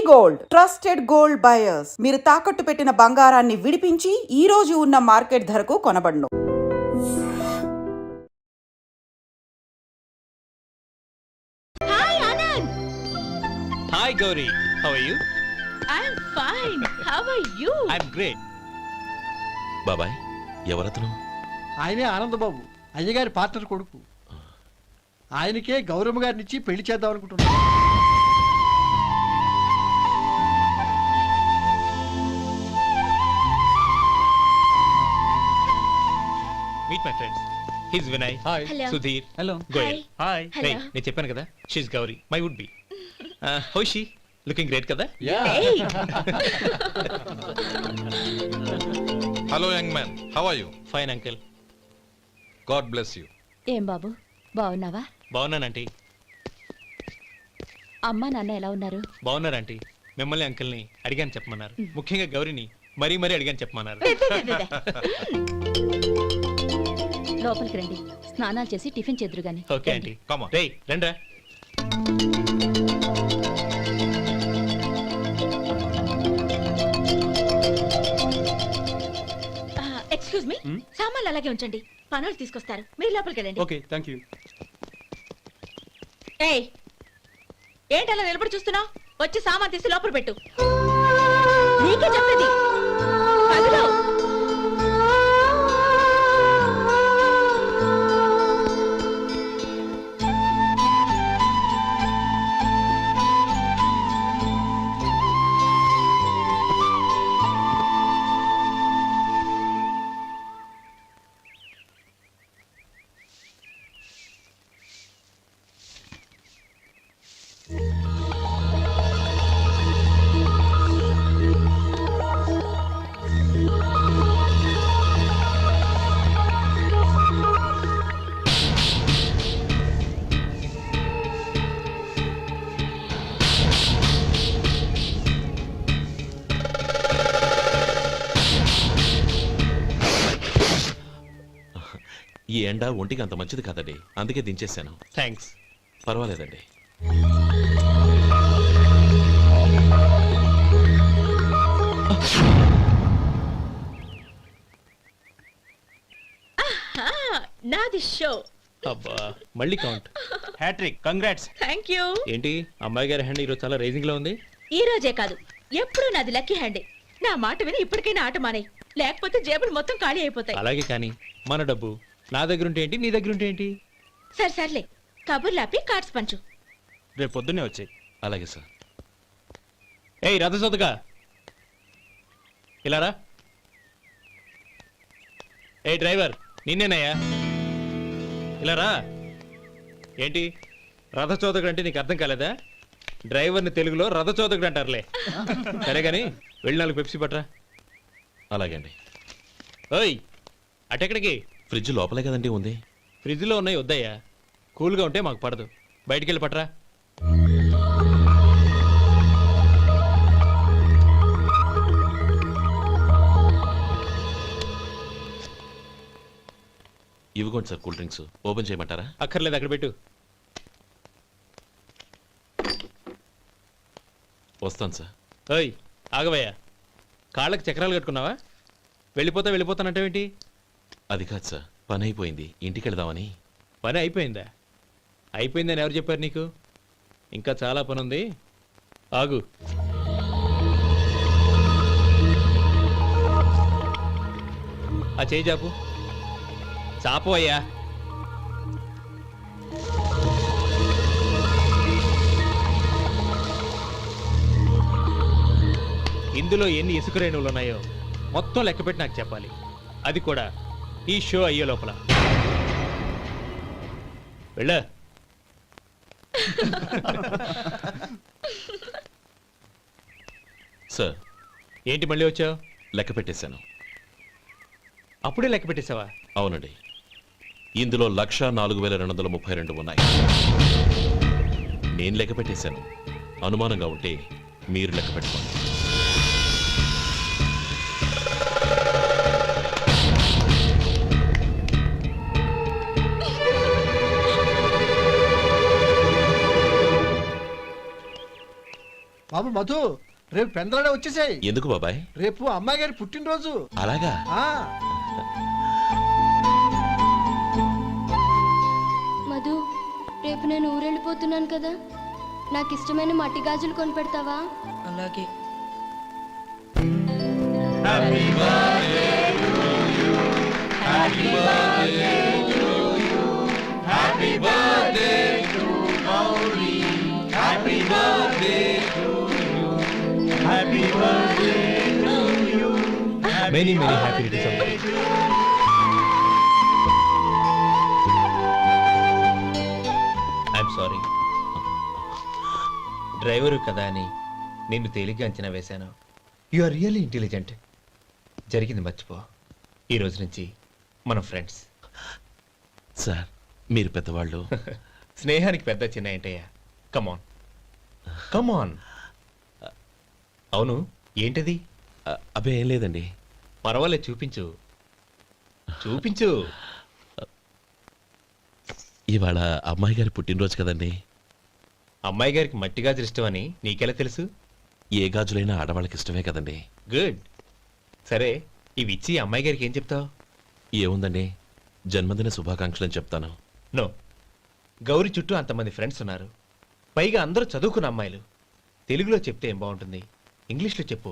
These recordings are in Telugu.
Gold trusted gold buyers. మీరు తాకట్టు పెట్టిన బంగారాన్ని విడిపించి ఈ రోజు ఉన్న మార్కెట్ ధరకు కొనబడును. Hi Anand. Hi Gauri, how are you? I'm fine. How are you? I'm great. బాబాయ్ ఎవరతను? ఆయనే ఆనందబాబు, అయ్యగారి పార్ట్నర్ కొడుకు. ఆయనకే గౌరమ్మ గారిని ఇచ్చి పెళ్లి చేద్దాం అనుకుంటున్నాను. Meet my friends. He's Vinay. Hi. Hello. Sudhir. Hello. Goyal. Hi. Hello. Hey, నేను చెప్పాను కదా. She's Gauri. My would be. How is she? Looking great కదా? Hey. Hello young man, how are you? Fine uncle. God bless you. ఏం బాబు బాగున్నావా? బాగున్నాను ఆంటీ. అమ్మ నాన్న ఎలా ఉన్నారు? బాగున్నారు ఆంటీ. మిమ్మల్ని అంకుల్ని అడిగాను చెప్పమన్నారు. ముఖ్యంగా గౌరిని మరీ అడిగాను చెప్పమన్నారు. లోపలికి రండి, స్నానాలు చేసి టిఫిన్ చేద్దురు గాని. Okay aunty. Come on. రేయ్ రండ్రా. ఎక్స్క్యూజ్ మీ, సామాన్లు అలాగే ఉంచండి, పనులు తీసుకొస్తారు. మీరు లోపలికి వెళ్ళండి. Okay, thank you. ఏయ్, ఏంటి అలా నిలబడి చూస్తున్నావు? వచ్చి సామాన్ తీసి లోపల పెట్టు. నీకే చెప్పేది. కదులు. ఈ ఎండ ఒంటికి అంత మంచిది కాదండి, అందుకే దించేశాను. థ్యాంక్స్. పర్వాలేదండి. నాది షో. అబ్బా మళ్ళీ count. Hattrick. Congrats. Thank you. ఏంటి అమ్మాయి గారి హ్యాండ్ ఈరోజు చాలా రైజింగ్ లో ఉంది. ఈ రోజే కాదు, ఎప్పుడు నాది లక్కీ హ్యాండే. నా మాట విని ఇప్పటికైనా ఆట మానే, లేకపోతే జేబులు మొత్తం ఖాళీ అయిపోతాయి. అలాగే కానీ మన డబ్బు నా దగ్గర ఉంటే ఏంటి, నీ దగ్గర ఉంటే ఏంటి? సరే సర్లే, కబుర్లు ఆపి కార్డ్స్ పంచు. రేపు పొద్దున్నే వచ్చాయి. అలాగే సార్. ఏయ్ రథసోదగా ఇలా రా. ఏ డ్రైవర్ నిన్నేనయ్యా, ఇలా రా. ఏంటి రథచోదకుడు అంటే నీకు అర్థం కాలేదా? డ్రైవర్ని తెలుగులో రథచోదకుడు అంటారులే. సరే కానీ వెళ్ళి 4 పెప్సీ పట్రా. అలాగే అండి. ఓయ్ అటెక్కడికి? ఫ్రిడ్జ్ లోపలే కదండి ఉంది. ఫ్రిడ్జ్లో ఉన్నాయి వద్దయ్యా, కూల్గా ఉంటే మాకు పడదు. బయటికి వెళ్ళి పట్రా. ఇవ్వకోండి సార్ కూల్ డ్రింక్స్. ఓపెన్ చేయమంటారా? అక్కర్లేదు, అక్కడ పెట్టు. వస్తాను సార్. ఓయ్ ఆగవయ్యా, కాళ్ళకి చక్రాలు కట్టుకున్నావా? వెళ్ళిపోతానంటావేంటి? అది కాదు సార్, పని అయిపోయింది, ఇంటికి వెళదామని. పని అయిపోయిందా? అయిపోయిందని ఎవరు చెప్పారు నీకు? ఇంకా చాలా పని ఉంది, ఆగు. ఆ చేయి చాపు. చాపు అయ్యా. ఇందులో ఎన్ని ఇసుక రేణువులు ఉన్నాయో మొత్తం లెక్కపెట్టి నాకు చెప్పాలి, అది కూడా ఈ షో అయ్యే లోపల. వెళ్ళ. సార్ ఏంటి మళ్ళీ వచ్చావు? లెక్క పెట్టేశాను. అప్పుడే లెక్క పెట్టేశావా? అవునండి, ఇందులో 1,04,232 ఉన్నాయి. నేను లెక్క పెట్టేశాను. అనుమానంగా ఉంటే మీరు లెక్క పెట్టుకోండి. బాబు మధు, రేపు పెందలాడే వచ్చేసాయి. ఎందుకు బాబాయ్? రేపు అమ్మాయి గారి పుట్టినరోజు. అలాగా? ఆ మధు, రేపు నేను ఊరెళ్ళిపోతున్నాను కదా, నాకు ఇష్టమైన మట్టి గాజులు కొనిపెడతావా? అలాగే. Many many happy returns. I'm sorry. Driver కదా అని నిన్ను తేలిగ్గా అంచనా వేశాను. You are really intelligent. జరిగింది మర్చిపో. ఈ రోజు నుంచి మనం ఫ్రెండ్స్. సార్, మీరు పెద్దవాళ్ళు. స్నేహానికి పెద్ద చిన్న ఏంటయ్యా? కమాన్ కమాన్. అవును, ఏంటది? అబ్బే ఏం లేదండి. పర్వాలేదు, చూపించు చూపించు. ఇవాళ అమ్మాయి గారి పుట్టినరోజు కదండి. అమ్మాయి గారికి మట్టి గాజులు ఇష్టమని నీకెలా తెలుసు? ఏ గాజులైనా ఆడవాళ్ళకి ఇష్టమే కదండి. గుడ్. సరే, ఇవి ఇచ్చి అమ్మాయి గారికి ఏం చెప్తావు? ఏముందండి, జన్మదిన శుభాకాంక్షలు అని చెప్తాను. నో, గౌరీ చుట్టూ అంతమంది ఫ్రెండ్స్ ఉన్నారు, పైగా అందరూ చదువుకున్న అమ్మాయిలు. తెలుగులో చెప్తే ఏం బాగుంటుంది? ఇంగ్లీష్లో చెప్పు.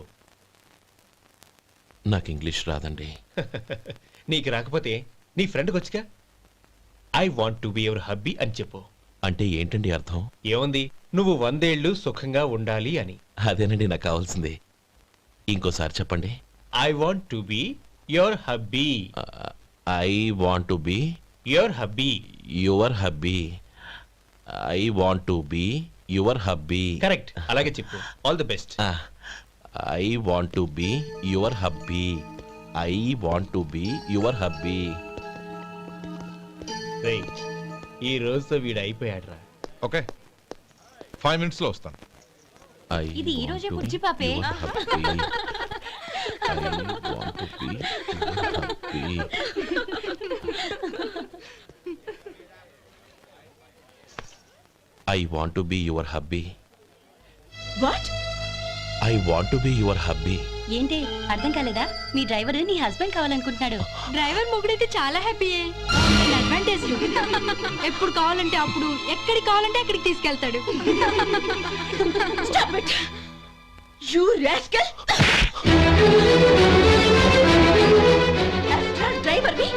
నాకు ఇంగ్లీష్ రాదండి. నీకు రాకపోతే నీ ఫ్రెండ్కి వచ్చిగా I want to be your hubby అని చెప్పు. అంటే ఏంటండి అర్థం? ఏముంది, నువ్వు 100 ఏళ్ళు సుఖంగా ఉండాలి అని. అదేనండి నాకు కావాల్సింది. ఇంకోసారి చెప్పండి. I want to be your hubby. I want to be your hubby. Your hubby. I want to be your hubby. Correct, అలాగే చెప్పు. All the best. I want to be your hubby. I want to be your hubby. ఈ రోజుతో వీడు అయిపోయాడురా. ఓకే, 5 minutes లో వస్తాను. ఇది ఈ రోజే పుచ్చి పాపే. I want to be your hubby. What? I want to be your hubby. ఏంటి అర్థం కాలేదా? మీ డ్రైవర్ నీ హస్బెండ్ కావాలనుకుంటున్నాడు. డ్రైవర్ మొగుడైతే చాలా హ్యాపీయే. అడ్వాంటేజ్ ఎప్పుడు కావాలంటే అప్పుడు, ఎక్కడికి కావాలంటే అక్కడికి తీసుకెళ్తాడు. Stop it! You rascal! Driver ని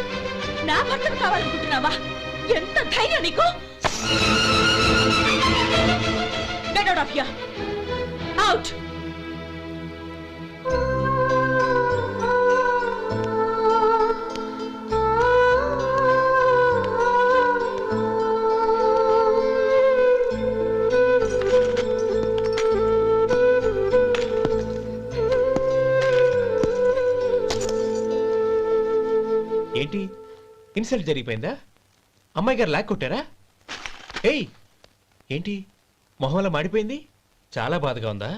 నా భర్తను కావాలనుకుంటున్నావా? ఎంత ధైర్యం నీకు! Get out of here! Out! ఏంటి, ఇన్సల్ట్ జరిగిపోయిందా? అమ్మాయి గారు లాక్ కొట్టారా? ఏయ్, ఏంటి మొహంలో మాడిపోయింది? చాలా బాధగా ఉందా?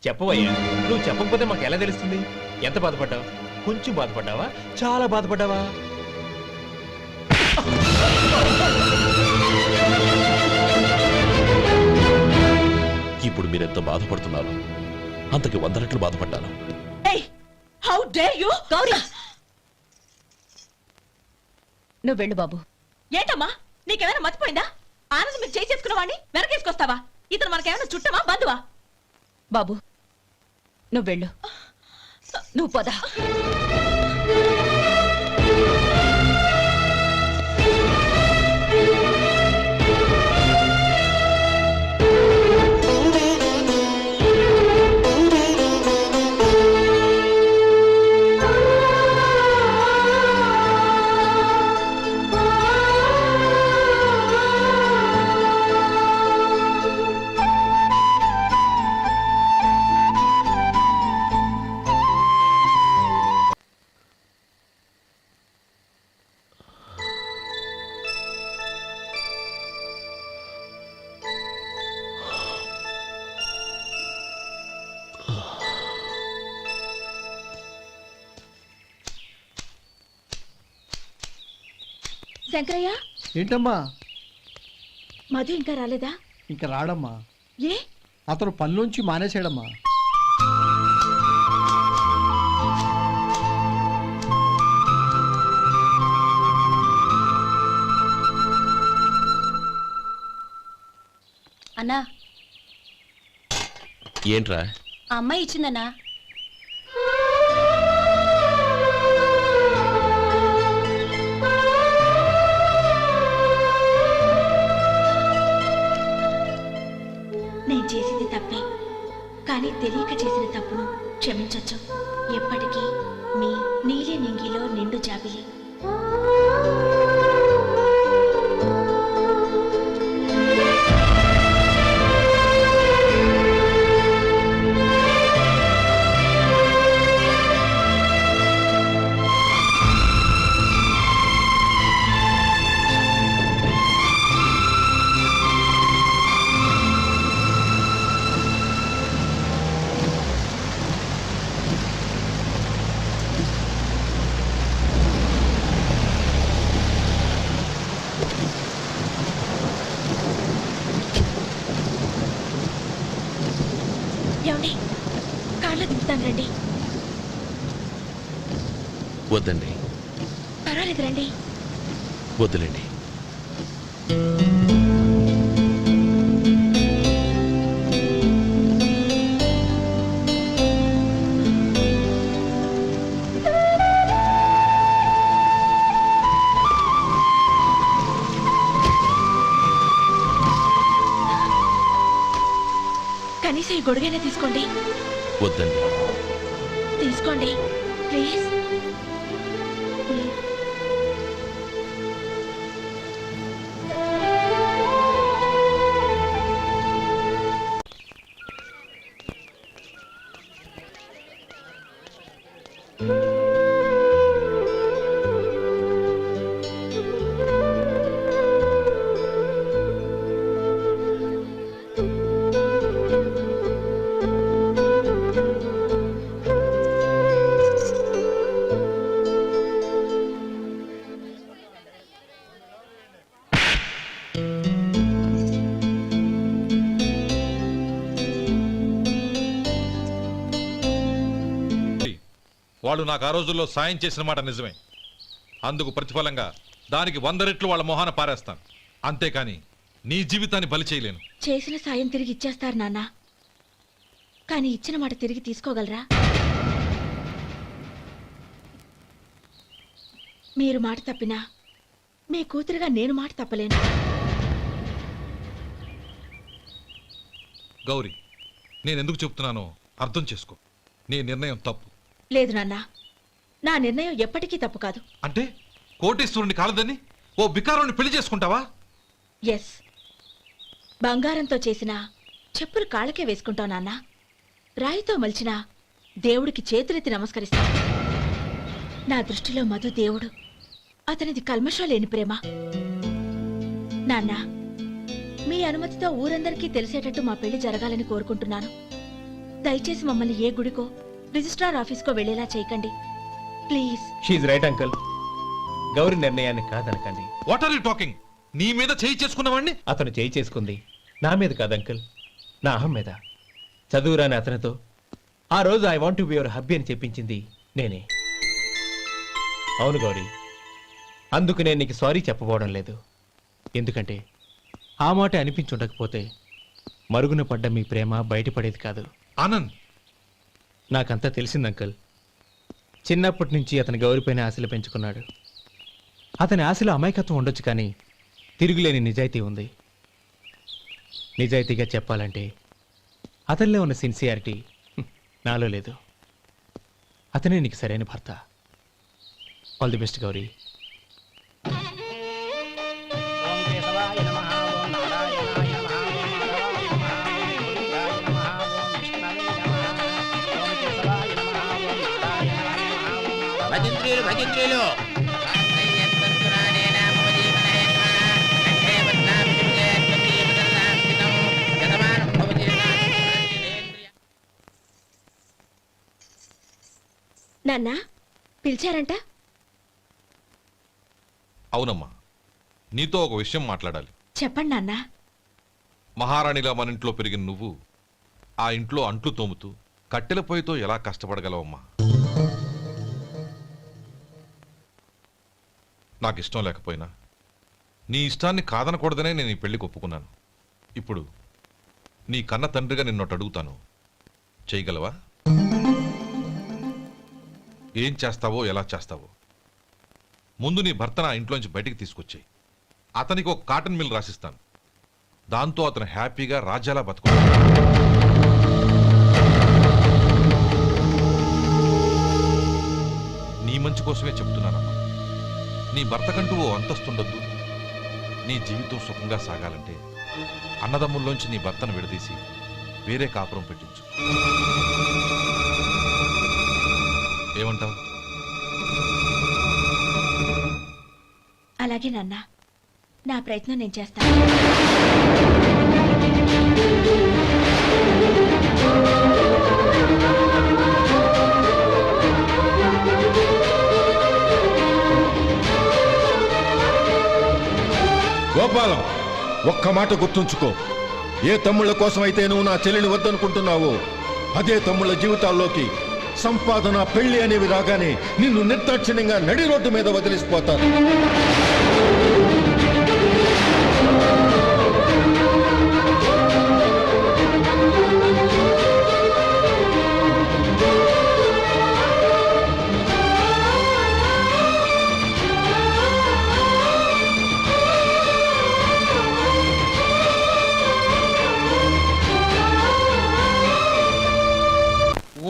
చెప్పవయ్యా, నువ్వు చెప్పకపోతే మాకు ఎలా తెలుస్తుంది? ఎంత బాధపడ్డావు? కొంచెం బాధపడ్డావా? చాలా బాధపడ్డావా? ఇప్పుడు మీరెంత బాధపడుతున్నారు, అంతకి 100 రెట్లు బాధపడ్డాను. Hey! How dare you! Gauri, నువ్వు వెళ్ళు బాబు. ఏంటమ్మా, నీకేమైనా మర్చిపోయిందా? ఆనందం మీరు చేసుకున్న వాడిని వెనకేసుకొస్తావా? ఇతను మనకేమైనా చుట్టమా, బంధువా? బాబు, నువ్వు వెళ్ళు. నువ్వు పద. శంకరయ్య, ఏంటమ్మా? మధు ఇంకా రాలేదా? ఇంకా రాడమ్మా. ఏ అతను పనిలోంచి మానేశాడమ్మా. అన్నా ఏంట్రా? ఆ అమ్మాయి ఇచ్చిందన్నా. నేను చేసింది తప్పే, కానీ తెలియక చేసిన తప్పును క్షమించొచ్చు. ఎప్పటికీ మీ నీలి నింగిలో నిండు జాబిలి. ఏమండి, కార్లో దింపుతాను రండి. వద్దండి, పర్వాలేదు రండి. వద్దులేండి. కనీసం ఈ గొడుగైనా తీసుకోండి. వద్దండి. తీసుకోండి ప్లీజ్. వాళ్ళు నాకు ఆ రోజుల్లో సాయం చేసిన మాట నిజమే. అందుకు ప్రతిఫలంగా దానికి 100 రెట్లు వాళ్ళ మొహాన పారేస్తాను. అంతేకాని నీ జీవితాన్ని బలి చేయలేను. చేసిన సాయం తిరిగి ఇచ్చేస్తారు నాన్న, కానీ ఇచ్చిన మాట తిరిగి తీసుకోగలరా? మీరు మాట తప్పినా మీ కూతురుగా నేను మాట తప్పలేను. గౌరీ, నేనెందుకు చెప్తున్నానో అర్థం చేసుకో. నీ నిర్ణయం తప్పు. లేదు నాన్న, నా నిర్ణయం ఎప్పటికీ తప్పు కాదు. అంటే కోటేశ్వరుని కాలదని ఓ బికారుని పెళ్లి చేసుకుంటావా? ఎస్, బంగారంతో చేసిన చెప్పులు కాళ్ళకే వేసుకుంటావు నాన్న. రాయితో మలిచిన దేవుడికి చేతులెత్తి నమస్కరిస్తా. నా దృష్టిలో మధు దేవుడు, అతనిది కల్మషం లేని ప్రేమ. నాన్న, మీ అనుమతితో ఊరందరికీ తెలిసేటట్టు మా పెళ్లి జరగాలని కోరుకుంటున్నాను. దయచేసి మమ్మల్ని ఏ గుడికో రిజిస్ట్రార్ ఆఫీస్కో వెళ్ళేలా చేయకండి please. She's right uncle. Gauri నిర్ణయాన్ని కాదనకండి. What are you talking? నీ మీద చేయి చేసుకున్నవాడిని అతను చేయి చేసుకుంది నా మీద కాదు అంకుల్, నా అహం మీద. చదువురాని అతనితో ఆ రోజు I want to be your hubby అని చెప్పించింది నేనే. అవును గౌరీ, అందుకు నేను నీకు సారీ చెప్పబోవడం లేదు. ఎందుకంటే ఆ మాట అనిపించుండకపోతే మరుగున పడ్డ మీ ప్రేమ బయటపడేది కాదు. ఆనంద్, నాకంతా తెలిసింది అంకుల్. చిన్నప్పటి నుంచి అతని గౌరిపైన ఆశలు పెంచుకున్నాడు. అతని ఆశలో అమాయకత్వం ఉండొచ్చు, కానీ తిరుగులేని నిజాయితీ ఉంది. నిజాయితీగా చెప్పాలంటే అతనిలో ఉన్న సిన్సియారిటీ నాలో లేదు. అతనే నీకు సరైన భర్త. All the best Gauri. భజంత్రీలు భజంత్రీలు నాన్న, పిలిచారంట? అవునమ్మా, నీతో ఒక విషయం మాట్లాడాలి. చెప్పండి నాన్న. మహారాణిలా మన ఇంట్లో పెరిగిన నువ్వు ఆ ఇంట్లో అంట్లు తోముతూ కట్టెల పొయ్యితో ఎలా కష్టపడగలవమ్మా? నాకు ఇష్టం లేకపోయినా నీ ఇష్టాన్ని కాదనకూడదనే నేను ఈ పెళ్లికి ఒప్పుకున్నాను. ఇప్పుడు నీ కన్న తండ్రిగా నిన్నొట్టు అడుగుతాను, చేయగలవా? ఏం చేస్తావో ఎలా చేస్తావో ముందు నీ భర్త నా ఇంట్లోంచి బయటికి తీసుకొచ్చేయి. అతనికి ఒక కాటన్ మిల్ రాసిస్తాను. దాంతో అతను హ్యాపీగా రాజ్యాలా బతుకుతాడు. నీ మంచి కోసమే చెప్తున్నానమ్మా. నీ భర్తకంటూ ఓ అంతస్తుండొద్దు. నీ జీవితం సుఖంగా సాగాలంటే అన్నదమ్ముల్లోంచి నీ భర్తను విడదీసి వేరే కాపురం పెట్టించు. ఏమంటావు? అలాగే నాన్న, నా ప్రయత్నం నేను చేస్తాను. గోపాలం, ఒక్క మాట గుర్తుంచుకో. ఏ తమ్ముళ్ళ కోసమైతే నువ్వు నా చెల్లిని వద్దనుకుంటున్నావో అదే తమ్ముళ్ళ జీవితాల్లోకి సంపాదన, పెళ్లి అనేవి రాగానే నిన్ను నిర్దాక్షిణ్యంగా నడి రోడ్డు మీద వదిలిసిపోతారు.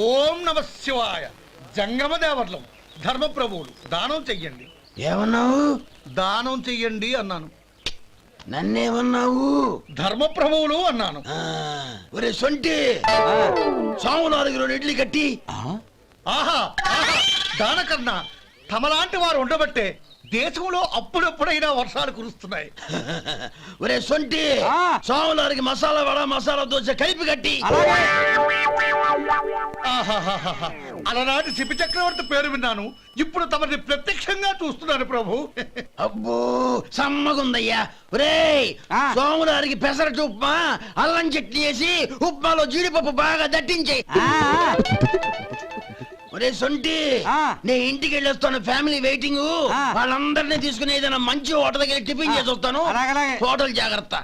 ఓం నమ శివాయ. జంగమ దేవర్లం, ధర్మప్రభువులు, దానం చెయ్యండి. ఏమన్నావు? దానం చెయ్యండి అన్నాను. నన్నేమన్నావు? ధర్మప్రభువులు అన్నాను. ఒరే సొంటి, సామునాలుగు 2 ఇడ్లీ కట్టి. ఆహా ఆహా, దానకన్నా తమలాంటి వారు ఉండబట్టే దేశంలో అప్పుడప్పుడైనా వర్షాలు కురుస్తున్నాయి. ఒరే సొంటి, సామునాలుగు మసాలా వడ, మసాలా దోశ కలిపి కట్టి. ఆహాహాహా, అలనాటి శిపి చక్రవర్తి పేరు విన్నాను, ఇప్పుడు తమని ప్రత్యక్షంగా చూస్తున్నాను ప్రభు. అబ్బో సమ్మగుందయ్యా. ఒరేయ్, సోములారికి పెసరట్టు ఉప్మా, అల్లం చట్నీ వేసి ఉప్మాలో జీడిపప్పు బాగా దట్టించేయి. ఒరే సొంటి, నేను ఇంటికి వెళ్ళొస్తాను, ఫ్యామిలీ వెయిటింగ్. వాళ్ళందరినీ తీసుకుని ఏదైనా మంచి హోటల్ దగ్గర టిఫిన్ చేసి వస్తాను. హోటల్ జాగ్రత్త.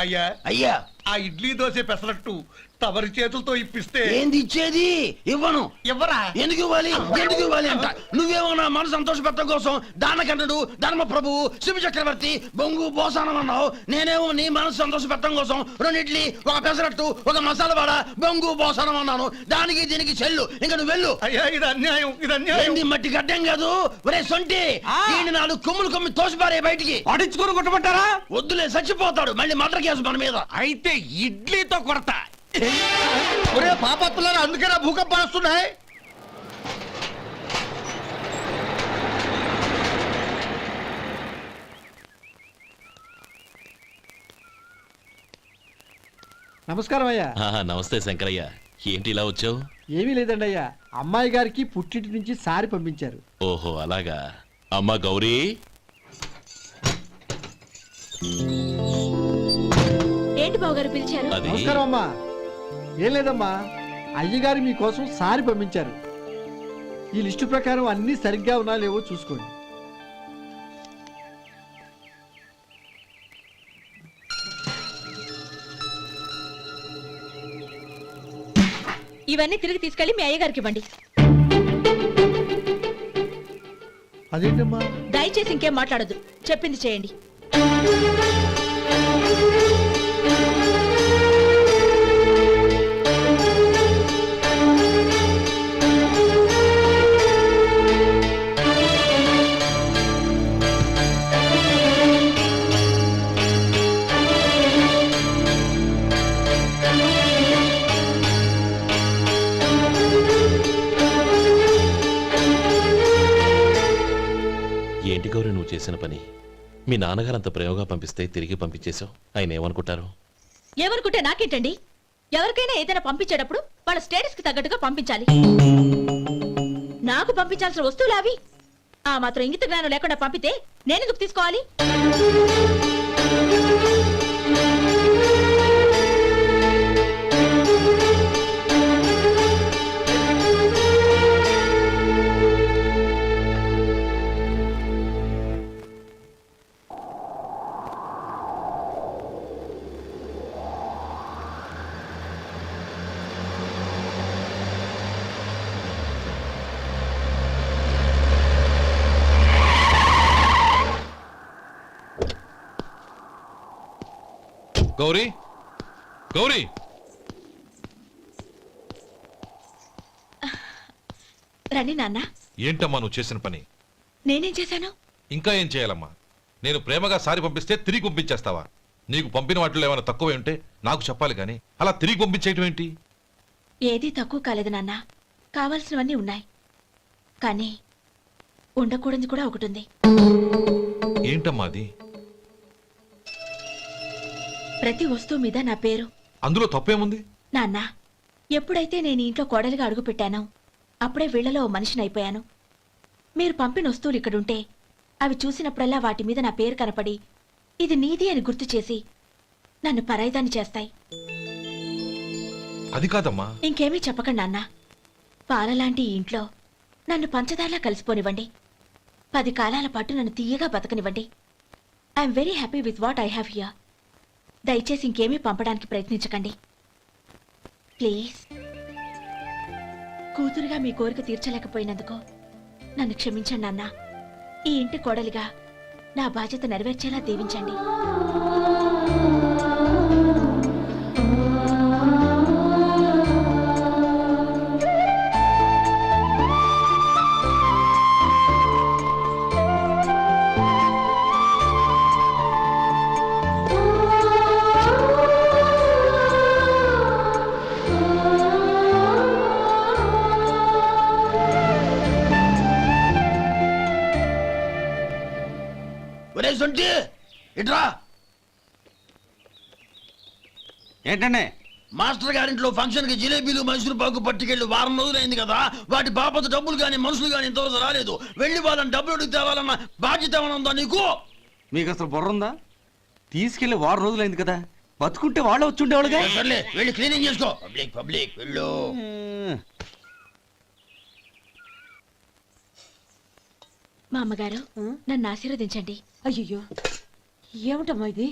అయ్యా అయ్యా, ఆ ఇడ్లీ దోశ పెసరట్టు తమరి చేతులతో ఇప్పిస్తే. ఏంది ఇచ్చేది? ఇవ్వను. ఎవరా? ఎందుకు ఇవ్వాలి? ఎందుకు ఇవ్వాలి అంట. నువ్వేమో నా మనసు సంతోషపెట్టడం కోసం దానకంటుడు, ధర్మ ప్రభువు, శివ చక్రవర్తి, బొంగు బోసానం అన్నావు. నేనేమో నీ మనసు సంతోషపెట్టడం కోసం 2 ఇడ్లీ, ఒక పెసరట్టు, ఒక మసాలా వాడ, బొంగు బోసానం అన్నాను. దానికి దీనికి చెల్లు. ఇంకా నువ్వు వెళ్ళు. అయ్యా ఇది అన్యాయం, ఇది అన్యాయం. ఏంది మట్టి గడ్డం కాదు. ఒరే సొంటి, దీన్ని 4 కొమ్ములు కొమ్మి తోసిపారే బయటికి. పడించుకొని కొట్టమంటారా? వద్దులే, చచ్చిపోతాడు. మళ్ళీ మర్డర్ కేసు మన మీద. అయితే ఇడ్లీతో కొడతా. ఒరే పాపత్తులారా, అందుకేనా భూకంపాలు వస్తున్నాయి? నమస్కారం అయ్యా. నమస్తే శంకరయ్య, ఏంటి ఇలా వచ్చావు? ఏమీ లేదండి అయ్యా, అమ్మాయి గారికి పుట్టింటి నుంచి సారి పంపించారు. ఓహో అలాగా. అమ్మా గౌరీ, ఏంటి బావగారు పిలిచారు? అది నమస్కారం అమ్మా. ఏం లేదమ్మా, అయ్యగారు మీకోసం సారి పంపించారు. ఈ లిస్టు ప్రకారం అన్ని సరిగ్గా ఉన్నా లేవో చూసుకోండి. ఇవన్నీ తిరిగి తీసుకెళ్లి మీ అయ్యగారికి ఇవ్వండి. అదేంటమ్మా? దయచేసి ఇంకేం మాట్లాడొద్దు, చెప్పింది చేయండి. ఏంటి గౌరీ నువ్వు చేసిన పని? మీ నాన్నగారు అంత ప్రేమగా పంపిస్తే తిరిగి పంపించేశావు. ఆయన ఏమనుకుంటారు? ఏమనుకుంటే నాకేంటండి? ఎవరికైనా ఏదైనా పంపించేటప్పుడు వాళ్ళ స్టేటస్ కి తగ్గట్టుగా పంపించాలి. నాకు పంపించాల్సిన వస్తువులు అవి. ఆ మాత్రం ఇంగిత జ్ఞానం లేకుండా పంపితే నేనెందుకు తీసుకోవాలి? గౌరీ గౌరీ రండి నాన్న. ఏంటమ్మా నువ్వు చేసిన పని? నేనేం చేశాను? ఇంకా ఏం చేయాలమ్మా? నేను ప్రేమగా సారి పంపిస్తే తిరిగి పంపించేస్తావా? నీకు పంపిన వాటిలో ఏమైనా తక్కువ ఉంటే నాకు చెప్పాలి కానీ అలా తిరిగి పంపించేయటం ఏంటి? ఏదీ తక్కువ కాలేదు నాన్న. కావాల్సినవన్నీ ఉన్నాయి, కానీ ఉండకూడదు కూడా ఒకటి ఉంది. ఏంటమ్మా అది? ప్రతి వస్తువు మీద నా పేరు. అందులో తప్పేముంది? నాన్న, ఎప్పుడైతే నేను ఇంట్లో కోడలిగా అడుగు పెట్టానో అప్పుడే వీళ్లలో ఓ మనిషిని అయిపోయాను. మీరు పంపిన వస్తువులు ఇక్కడుంటే అవి చూసినప్పుడల్లా వాటి మీద నా పేరు కనపడి ఇది నీది అని గుర్తు చేసి నన్ను పరాయిదాన్ని చేస్తాయి. అది కాదమ్మా. ఇంకేమీ చెప్పకండి నాన్న. పాలలాంటి ఈ ఇంట్లో నన్ను పంచదారలా కలిసిపోనివ్వండి. 10 కాలాల పాటు నన్ను తీయగా బతకనివ్వండి. I'm very happy with what I have here. దయచేసి ఇంకేమీ పంపడానికి ప్రయత్నించకండి ప్లీజ్. కూతురుగా మీ కోరిక తీర్చలేకపోయినందుకు నన్ను క్షమించండి నాన్న. ఈ ఇంటి కోడలిగా నా బాధ్యత నెరవేర్చేలా దీవించండి. ఒరే సొంటి ఇట్రా. ఏంటండి? మాస్టర్ గారింట్లో ఫంక్షన్ కి జిలేబీలు మైసూరు పాకు పట్టుకెళ్ళి వారం రోజులైంది కదా. వాటి బాపత డబ్బులు కానీ మనుషులు కానీ ఇంతవరకు రాలేదు. వెళ్ళి వాళ్ళని డబ్బులు అడిగి తేవాలన్న బాధ్యత ఏమైనా ఉందా నీకు? మీకు అసలు బుర్ర ఉందా? తీసుకెళ్లి 6 రోజులైంది కదా, బతుకుంటే వాళ్ళు వచ్చి ఉండేవాళ్ళుగా. సర్లే వెళ్ళి క్లీనింగ్ చేసుకో. పబ్లిక్ పబ్లిక్ వెళ్ళు. మా అమ్మగారు నన్ను ఆశీర్వదించండి. అయ్యో ఏమిటమ్మా ఇది?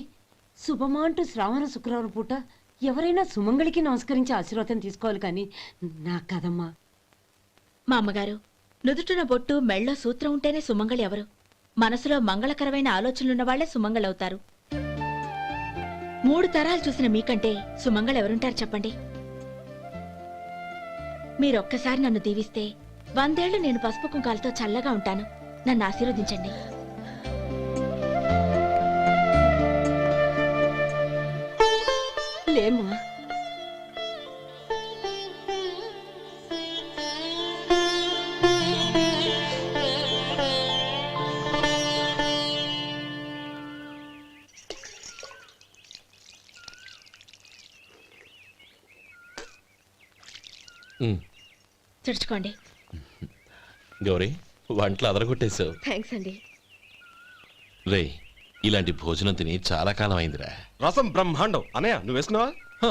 శుభమా అంటూ శ్రావణ శుక్రవారం పూట ఎవరైనా సుమంగళికి నమస్కరించి ఆశీర్వాదం తీసుకోవాలి కానీ నాకు కదమ్మా. మా అమ్మగారు, నుదుటిన బొట్టు మెళ్ళో సూత్రం ఉంటేనే సుమంగళి ఎవరు? మనసులో మంగళకరమైన ఆలోచనలున్న వాళ్లే సుమంగళవుతారు. 3 తరాలు చూసిన మీకంటే సుమంగళ ఎవరుంటారు చెప్పండి? మీరొక్కసారి నన్ను దీవిస్తే 100 ఏళ్లు నేను పసుపు కుంకాలతో చల్లగా ఉంటాను. నన్ను ఆశీర్వదించండి. లేమ్మా, తుడుచుకోండి. గౌరీ, వంటలు అదరగొట్టేశావు. థ్యాంక్స్ అండి. రే, ఇలాంటి భోజనం తిని చాలా కాలం అయిందిరా. రసం బ్రహ్మాండం. అనయ్య నువ్వు వేసుకున్నావా?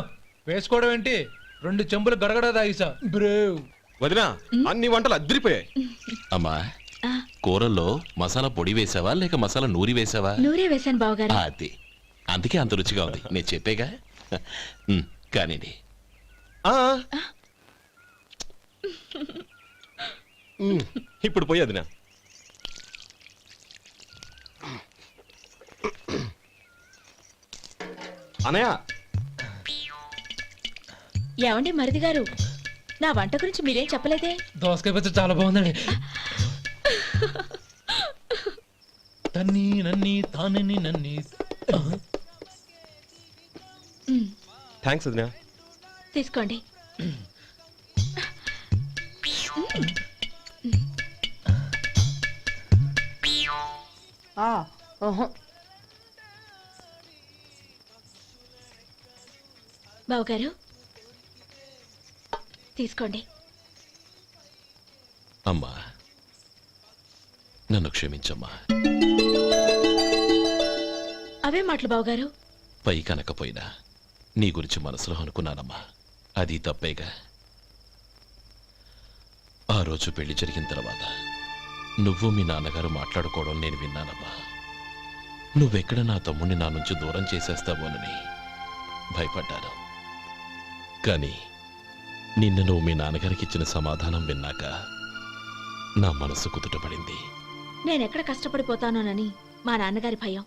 వేసుకోవడం ఏంటి? 2 చెంబులు గడగడ తాగిసా బ్రేవ్. వదినా, అన్ని వంటలు అద్దరిపోయాయి. అమ్మా, ఆ, కూరల్లో మసాలా పొడి వేసావా లేక మసాలా నూరి వేసావా? నూరే వేశాను బావగారు. అది అందుకే అంత రుచిగా ఉంది. నేను చెప్పేగా. కానివ్వండి. ఇప్పుడు పోయి వదినా. అనయ్య, ఏమండి మరిది గారు, నా వంట గురించి మీరేం చెప్పలేదే? దోసకాయ పచ్చడి చాలా బాగుందండి. తన్ని నన్ని తానని నన్ని. థ్యాంక్స్ వదినా. తీసుకోండి. బావగారు తీసుకోండి. అమ్మా, నన్ను క్షమించమ్మా. అవే మాటలు బావగారు. పై కనకపోయినా నీ గురించి మనసులో అనుకున్నానమ్మా. అది తప్పేగా. ఆ రోజు పెళ్లి జరిగిన తర్వాత నువ్వు మీ నాన్నగారు మాట్లాడుకోవడం నేను విన్నానమ్మా. నువ్వెక్కడ నా తమ్ముడిని నా నుంచి దూరం చేసేస్తావోనని భయపడ్డాను. కానీ నిన్న నువ్వు మీ నాన్నగారికి ఇచ్చిన సమాధానం విన్నాక నా మనసు కుదుటపడింది. నేనెక్కడ కష్టపడిపోతానోనని మా నాన్నగారి భయం.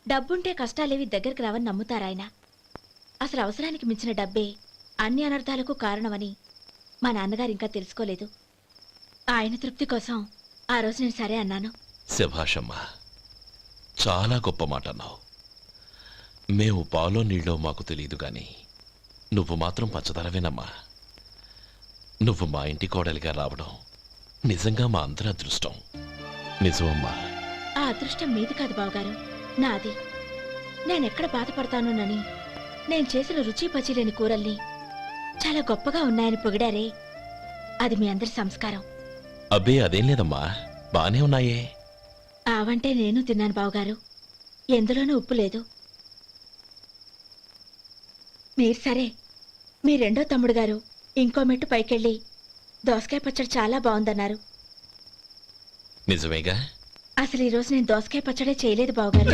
డబ్బుంటే కష్టాలేవి దగ్గరికి రావని నమ్ముతారాయన. అసలు అవసరానికి మించిన డబ్బే అన్ని అనర్థాలకు కారణమని మా నాన్నగారు ఇంకా తెలుసుకోలేదు. ఆయన తృప్తి కోసం ఆ రోజు నేను సరే అన్నాను. శభాషమ్మా, చాలా గొప్ప మాట అన్నావు. మేము పాలో నీళ్ళో మాకు తెలియదు గాని నువ్వు మాత్రం పచ్చదనవేనమ్మా. నువ్వు మా ఇంటి కోడలిగా రావడం నిజంగా మా అందరి అదృష్టం. నిజమమ్మా. ఆ అదృష్టం మీది కాదు బావగారు, నాది. నేనెక్కడ బాధపడతానోనని నేను చేసిన రుచి పచిలేని కూరల్ని చాలా గొప్పగా ఉన్నాయని పొగిడారే, అది మీ అందరి సంస్కారం. అబ్బే అదేం లేదమ్మా, బానే ఉన్నాయే. ఆవంటే నేను తిన్నాను బావగారు, ఎందులోనూ ఉప్పు లేదు. మీరు సరే, మీ రెండో తమ్ముడు గారు ఇంకో మెట్టు పైకెళ్ళి దోసకాయ పచ్చడి చాలా బాగుందన్నారు. నిజమేగా? అసలు ఈరోజు నేను దోసకాయ పచ్చడే చేయలేదు బావగారు.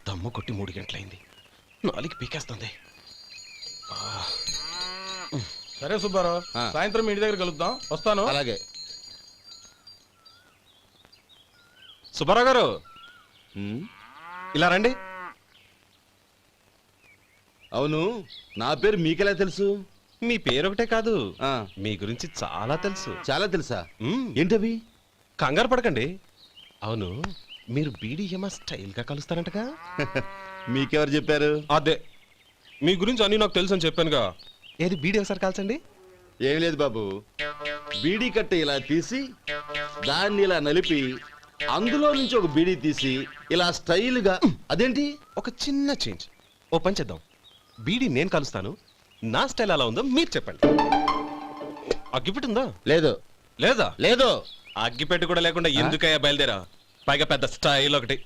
దమ్ము కొట్టి 3 గంటలైంది, 4 పీకేస్తుంది. సరే సుబ్బారావు, సాయంత్రం మీ ఇంటి దగ్గర కలుద్దాం. వస్తాను. అలాగే. సుబ్బారావు గారు, ఇలా రండి. అవును, నా పేరు మీకెలా తెలుసు? మీ పేరు ఒకటే కాదు, మీ గురించి చాలా తెలుసు. చాలా తెలుసా? ఏంటవి? కంగారు పడకండి. అవును, మీరు బీడీఎంఆ స్టైల్ గా కలుస్తారంటగా? మీకెవరు చెప్పారు? అదే, మీ గురించి అన్ని నాకు తెలుసు అని చెప్పానుగా. ఏది బీడీ ఒకసారి కాల్చండి. ఏం లేదు బాబు, బీడీ కట్ట ఇలా తీసి దాన్ని ఇలా నలిపి అందులో నుంచి ఒక బీడీ తీసి ఇలా స్టైల్గా. అదేంటి? ఒక చిన్న చేంజ్. ఓ పని చేద్దాం, బీడీ నేను కలుస్తాను, నా స్టైల్ అలా ఉందో మీరు చెప్పండి. అగ్గిపెట్టి ఉందా? లేదు. లేదా? లేదు. అగ్గిపెట్టి కూడా లేకుండా ఎందుకయ్యా బయలుదేరా? పైగా పెద్ద స్టైల్ ఒకటి.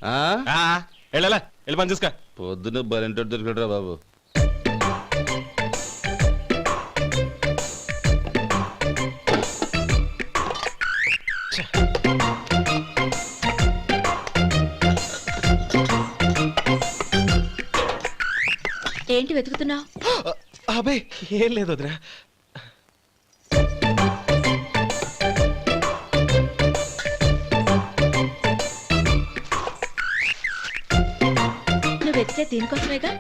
వెళ్ళాలా, వెళ్ళి పని చూసుకో. పొద్దున బలింటో దొరికడరా బాబు. ఏంటి వెతుకుతున్నావు? అబే ఏం లేదు వదినా. నువ్వు వెతికే దీనికోసమేగా.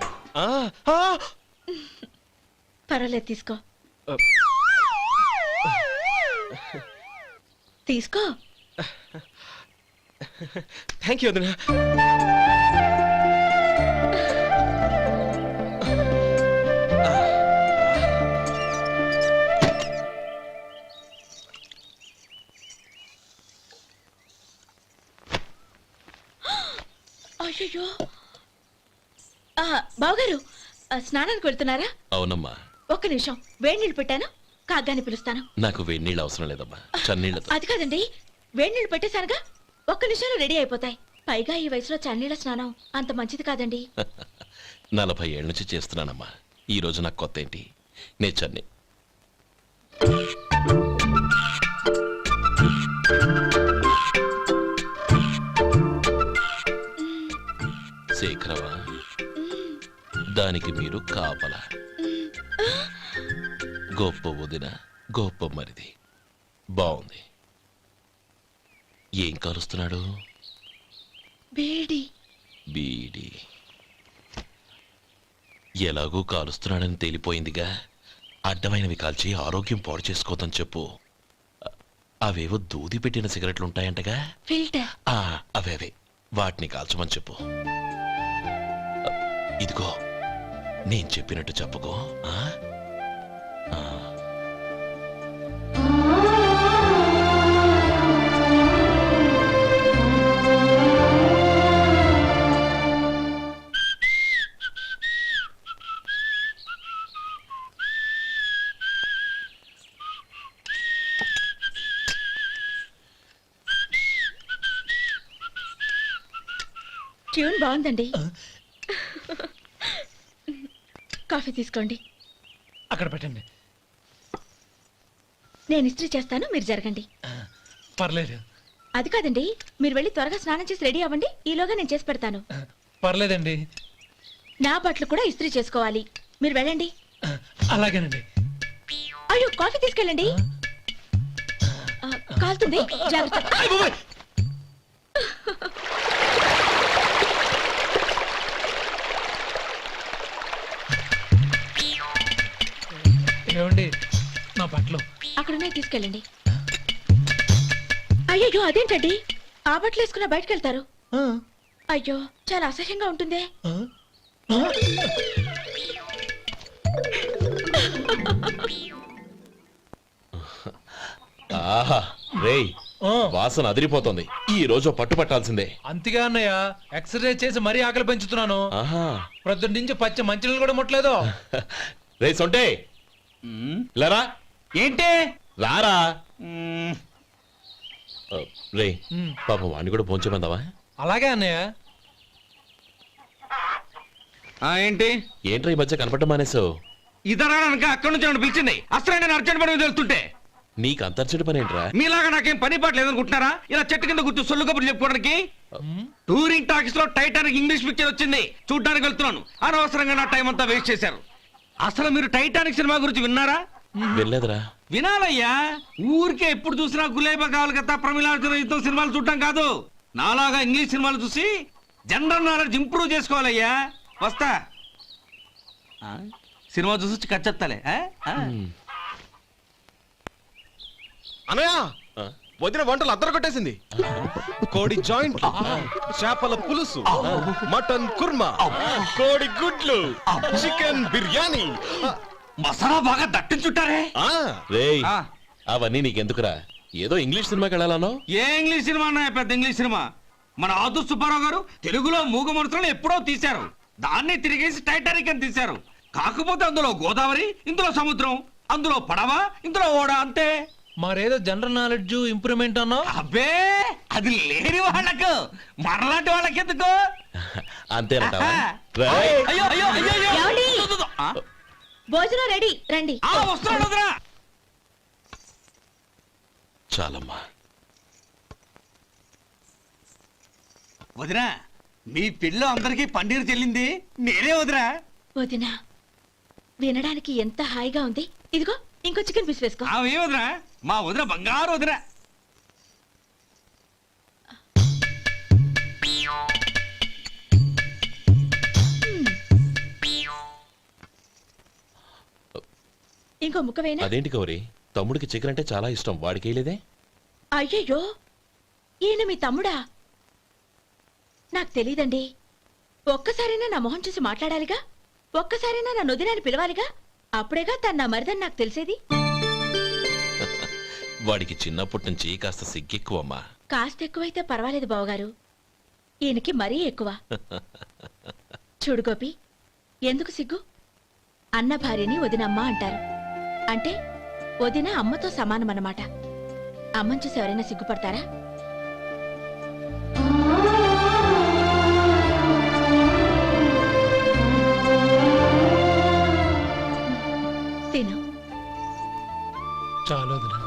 పర్వాలేదు, తీసుకో. తీసుకో. థ్యాంక్ యూ వదినా. అయ్యో, బావగారు స్నానానికి వెళ్తున్నారా? అవునమ్మా. ఒక్క నిమిషం, వేడి నీళ్ళు పెట్టాను, కాగ్గాని పిలుస్తాను. నాకు వేడి నీళ్ళు అవసరం లేదమ్మా, చన్నీళ్ళతో. అది కాదండి, వేడి నీళ్ళు పెట్టేశానుగా, ఒక్క నిమిషంలో రెడీ అయిపోతాయి. పైగా ఈ వయసులో చన్నీళ్ళ స్నానం అంత మంచిది కాదండి. 40 ఏళ్ళ నుంచి చేస్తున్నానమ్మా, ఈ రోజు నాకు కొత్త ఏంటి? నే చన్నీ. శేఖరవా, దానికి మీరు కాపల. గొప్ప వదిన, గొప్ప మరిది. బాగుంది. ఏం కలుస్తున్నాడు? బీడి. బీడి ఎలాగూ కాలుస్తున్నాడని తేలిపోయిందిగా. అడ్డమైనవి కాల్చి ఆరోగ్యం పాడు చేసుకోదని చెప్పు. అవేవో దూది పెట్టిన సిగరెట్లు ఉంటాయంటగా, ఫిల్టర్. అవే వాటిని కాల్చమని చెప్పు. ఇదిగో, నేను చెప్పినట్టు చెప్పుకో. ట్యూన్ బాగుందండి. కాఫీ తీసుకోండి. అక్కడ పెట్టండి. నేను ఇస్త్రీ చేస్తాను, మీరు జరగండి. పర్లేదు. అది కాదండి, మీరు వెళ్ళి త్వరగా స్నానం చేసి రెడీ అవ్వండి, ఈలోగా నేను చేసి పెడతాను. పర్లేదండి. నా బట్టలు కూడా ఇస్త్రీ చేసుకోవాలి. మీరు వెళ్ళండి. అలాగేనండి. అయ్యో కాఫీ తీసుకెళ్ళండి. కాలుతుంది, జాగ్రత్త. ఏమండి నా బట్టలు అక్కడున్నా తీసుకెళ్ళండి. అయ్యో అదేంటండి, ఆ బట్టలు వేసుకున్న బయటకు వెళ్తారు? అయ్యో చాలా అసహ్యంగా ఉంటుందే. ఆహా రేయ్, వాసన అదిరిపోతుంది. ఈ రోజు పట్టు పట్టాల్సిందే. అంతగా అన్నయ్య, ఎక్సర్సైజ్ చేసి మరీ ఆకలి పెంచుతున్నాను. ఆహా ప్రొద్దున నుంచి పచ్చి మంచినీళ్ళు కూడా ముట్టలేదు. రే సొంటే లరా, ఏంటి రారా. రే పాపం వాడిని కూడా పోంచమందావా? అలాగే అన్నయ్య. ఏంటి ఏంట్రా ఈ మధ్య కనపడడం మానేసావు? ఇదరా అక్కడి నుంచి నన్ను పిలిచింది. అసలు నేను అర్జెంట్ పని వెళ్తుంటే నీకు అంతర్చడి పని ఏంట్రా? మీలాగా నాకేం పని పాట లేదనుకుంటున్నారా? ఇలా చెట్టు కింద కూర్చో సొల్లు కబుర్లు చెప్పుకోవడానికి. టూరింగ్ టాకీస్ లో టైటానిక్ ఇంగ్లీష్ పిక్చర్ వచ్చింది, చూడ్డానికి వెళ్తున్నాను. అనవసరంగా నా టైం అంతా వేస్ట్ చేశారు. అసలు మీరు టైటానిక్ సినిమా గురించి విన్నారా? వెళ్ళలేదురా. వినాలయ్యా. ఊరికే ఎప్పుడు చూసినా గులేబా కావాలి కదా, ప్రమిళార్జున యుద్ధం సినిమాలు చూడటం కాదు. నాలాగా ఇంగ్లీష్ సినిమాలు చూసి జనరల్ నాలెడ్జ్ ఇంప్రూవ్ చేసుకోవాలయ్యా. వస్తా. సినిమా చూసి కచ్చెత్తాలే. అనయా వదిన వంటలు అద్దరు కొట్టేసింది. కోడి జాయింట్, చేపల పులుసు, మటన్ కుర్మా, కోడి గుడ్లు, చికెన్ బిర్యానీ, మసాలా బాగా దట్టించుంటారే. రేయ్ అవన్నీ నీకెందుకురా? ఏదో ఇంగ్లీష్ సినిమాకి వెళ్ళాలనో? ఏ ఇంగ్లీష్ సినిమా అన్నాయా? పెద్ద ఇంగ్లీష్ సినిమా. మన ఆదు సుబ్బారావు గారు తెలుగులో మూగమరుతులను ఎప్పుడో తీశారు. దాన్ని తిరిగేసి టైటానిక్ అని తీశారు. కాకపోతే అందులో గోదావరి, ఇందులో సముద్రం, అందులో పడవ, ఇందులో ఓడ, అంతే. మరేదో జనరల్ నాలెడ్జ్ ఇంప్రూవ్మెంట్ అన్నా? అబ్బే అది లేని వాళ్ళకు, మనలాంటి వాళ్ళకి ఎందుకు? అంతేనంటావా? అయ్యో అయ్యో అయ్యో అయ్యో. ఏమండి? ఆ, భోజనం రెడీ, రండి. వస్తున్నాడు వదినా. చాలమ్మా. వదినా, మీ పిల్ల అందరికీ పన్నీరు చెల్లింది నేనే వదినా. వదినా, వినడానికి ఎంత హాయిగా ఉంది. ఇదిగో ఇంకో చికెన్ పీస్ వేసుకో. ఏ వదినా, మా వదిన బంగారు వదినా. ఇంకో ముక్క వేయనా? అదేంటి గౌరీ, తమ్ముడికి చికెన్ అంటే చాలా ఇష్టం, వాడికి వేయలేదే? అయ్యయ్యో, ఈయన మీ తమ్ముడా? నాకు తెలీదండి. ఒక్కసారైనా నా మొహం చూసి మాట్లాడాలిగా, ఒక్కసారైనా నా నొదినాన్ని పిలవాలిగా, అప్పుడేగా తన నా మరిదని నాకు తెలిసేది. వాడికి చిన్నప్పటి నుంచి కాస్త సిగ్గెక్కువమ్మా. కాస్త ఎక్కువైతే పర్వాలేదు బావగారు, ఈయనకి మరీ ఎక్కువ. చూడు గోపి, ఎందుకు సిగ్గు? అన్న భార్యని వదినమ్మ అంటారు. అంటే వదిన అమ్మతో సమానం అన్నమాట. అమ్మని చూసి ఎవరైనా సిగ్గుపడతారా? తిను. చాలు వదినా.